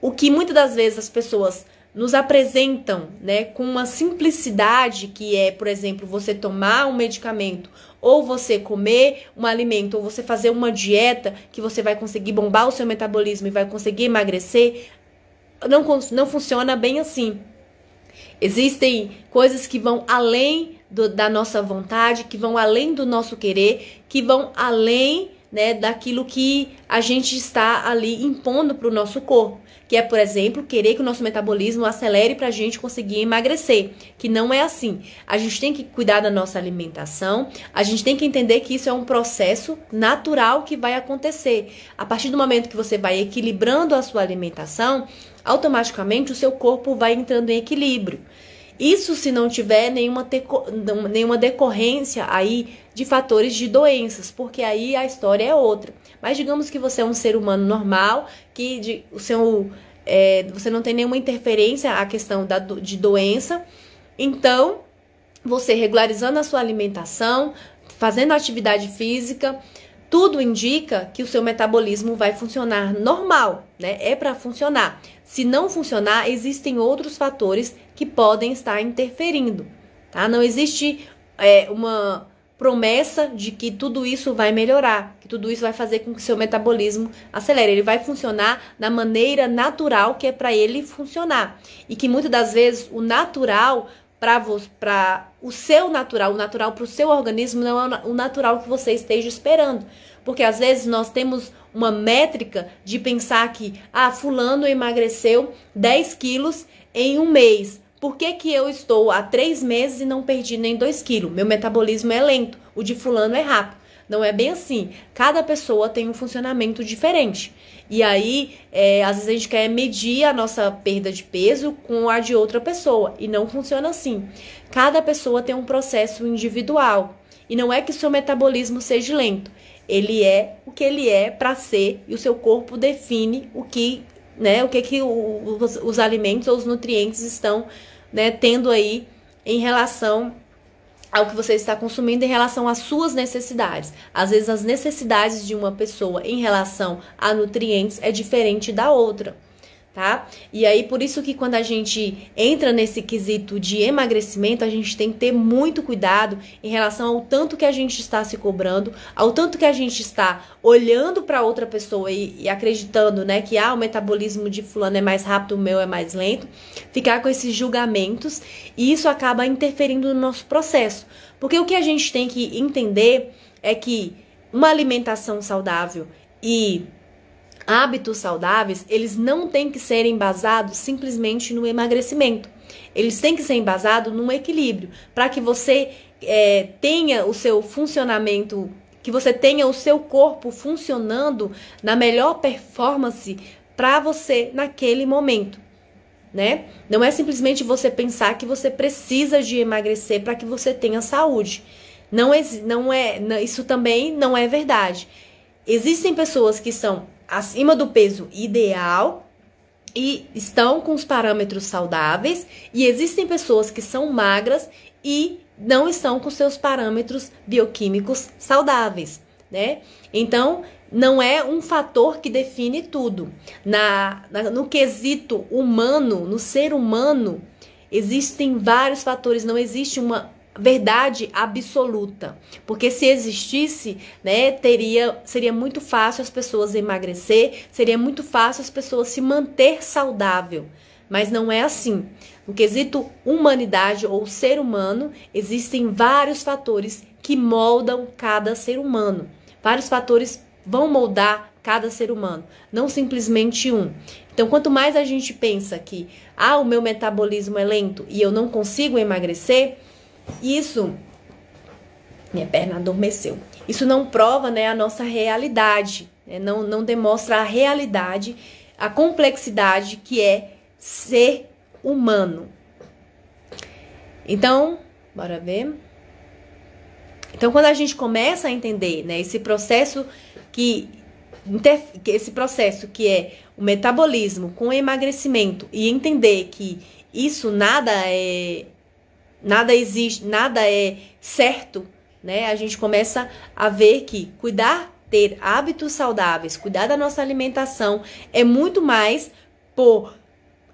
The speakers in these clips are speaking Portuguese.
o que muitas das vezes as pessoas nos apresentam, né, com uma simplicidade que é, por exemplo, você tomar um medicamento, ou você comer um alimento, ou você fazer uma dieta que você vai conseguir bombar o seu metabolismo e vai conseguir emagrecer, não funciona bem assim. Existem coisas que vão além da nossa vontade, que vão além do nosso querer, que vão além, né, daquilo que a gente está ali impondo para o nosso corpo. Que é, por exemplo, querer que o nosso metabolismo acelere para a gente conseguir emagrecer. Que não é assim. A gente tem que cuidar da nossa alimentação, a gente tem que entender que isso é um processo natural que vai acontecer. A partir do momento que você vai equilibrando a sua alimentação, automaticamente o seu corpo vai entrando em equilíbrio. Isso se não tiver nenhuma decorrência aí de fatores de doenças, porque aí a história é outra. Mas digamos que você é um ser humano normal, que você não tem nenhuma interferência à questão de doença. Então, você regularizando a sua alimentação, fazendo atividade física, tudo indica que o seu metabolismo vai funcionar normal, né? É para funcionar. Se não funcionar, existem outros fatores que podem estar interferindo, tá? Não existe uma promessa de que tudo isso vai melhorar, que tudo isso vai fazer com que o seu metabolismo acelere. Ele vai funcionar da maneira natural que é para ele funcionar. E que muitas das vezes o natural para o seu natural, o natural para o seu organismo não é o natural que você esteja esperando. Porque às vezes nós temos uma métrica de pensar que, fulano emagreceu 10 quilos em um mês. Por que que eu estou há 3 meses e não perdi nem 2 quilos? Meu metabolismo é lento, o de fulano é rápido. Não é bem assim. Cada pessoa tem um funcionamento diferente. E aí, às vezes a gente quer medir a nossa perda de peso com a de outra pessoa. E não funciona assim. Cada pessoa tem um processo individual. E não é que o seu metabolismo seja lento. Ele é o que ele é para ser. E o seu corpo define o que os alimentos ou os nutrientes estão, né, tendo aí em relação ao que você está consumindo, em relação às suas necessidades. Às vezes as necessidades de uma pessoa em relação a nutrientes é diferente da outra, tá? E aí por isso que quando a gente entra nesse quesito de emagrecimento, a gente tem que ter muito cuidado em relação ao tanto que a gente está se cobrando, ao tanto que a gente está olhando para outra pessoa e acreditando, né, que o metabolismo de fulano é mais rápido, o meu é mais lento, ficar com esses julgamentos, e isso acaba interferindo no nosso processo. Porque o que a gente tem que entender é que uma alimentação saudável e hábitos saudáveis, eles não têm que ser embasados simplesmente no emagrecimento. Eles têm que ser embasados num equilíbrio, para que você tenha o seu funcionamento, que você tenha o seu corpo funcionando na melhor performance para você naquele momento, né? Não é simplesmente você pensar que você precisa de emagrecer para que você tenha saúde. Isso também não é verdade. Existem pessoas que são acima do peso ideal e estão com os parâmetros saudáveis, e existem pessoas que são magras e não estão com seus parâmetros bioquímicos saudáveis, né? Então, não é um fator que define tudo. No quesito humano, no ser humano, existem vários fatores, não existe uma verdade absoluta, porque se existisse, né, seria muito fácil as pessoas emagrecer, seria muito fácil as pessoas se manter saudável, mas não é assim. No quesito humanidade ou ser humano, existem vários fatores que moldam cada ser humano, vários fatores vão moldar cada ser humano, não simplesmente um. Então, quanto mais a gente pensa que o meu metabolismo é lento e eu não consigo emagrecer, minha perna adormeceu. Isso não prova, né, a nossa realidade, né? Não demonstra a realidade, a complexidade que é ser humano. Então, bora ver. Então, quando a gente começa a entender, né, esse processo que é o metabolismo com o emagrecimento, e entender que isso nada existe, nada é certo, né? A gente começa a ver que ter hábitos saudáveis, cuidar da nossa alimentação é muito mais por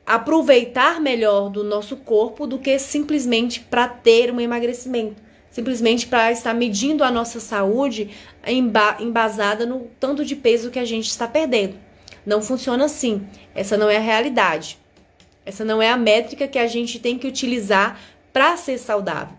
aproveitar melhor do nosso corpo do que simplesmente para ter um emagrecimento. Simplesmente para estar medindo a nossa saúde embasada no tanto de peso que a gente está perdendo. Não funciona assim. Essa não é a realidade. Essa não é a métrica que a gente tem que utilizar para ser saudável.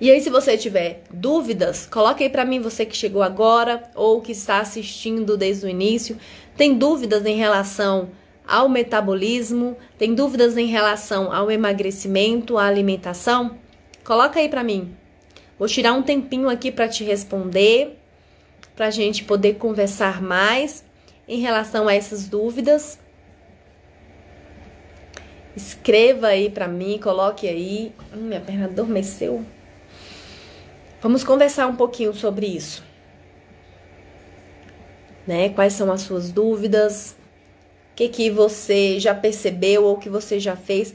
E aí, se você tiver dúvidas, coloque aí para mim, você que chegou agora ou que está assistindo desde o início. Tem dúvidas em relação ao metabolismo? Tem dúvidas em relação ao emagrecimento, à alimentação? Coloca aí pra mim. Vou tirar um tempinho aqui pra te responder, pra gente poder conversar mais em relação a essas dúvidas. Escreva aí pra mim, coloque aí. Minha perna adormeceu. Vamos conversar um pouquinho sobre isso. Né? Quais são as suas dúvidas? O que você já percebeu ou que você já fez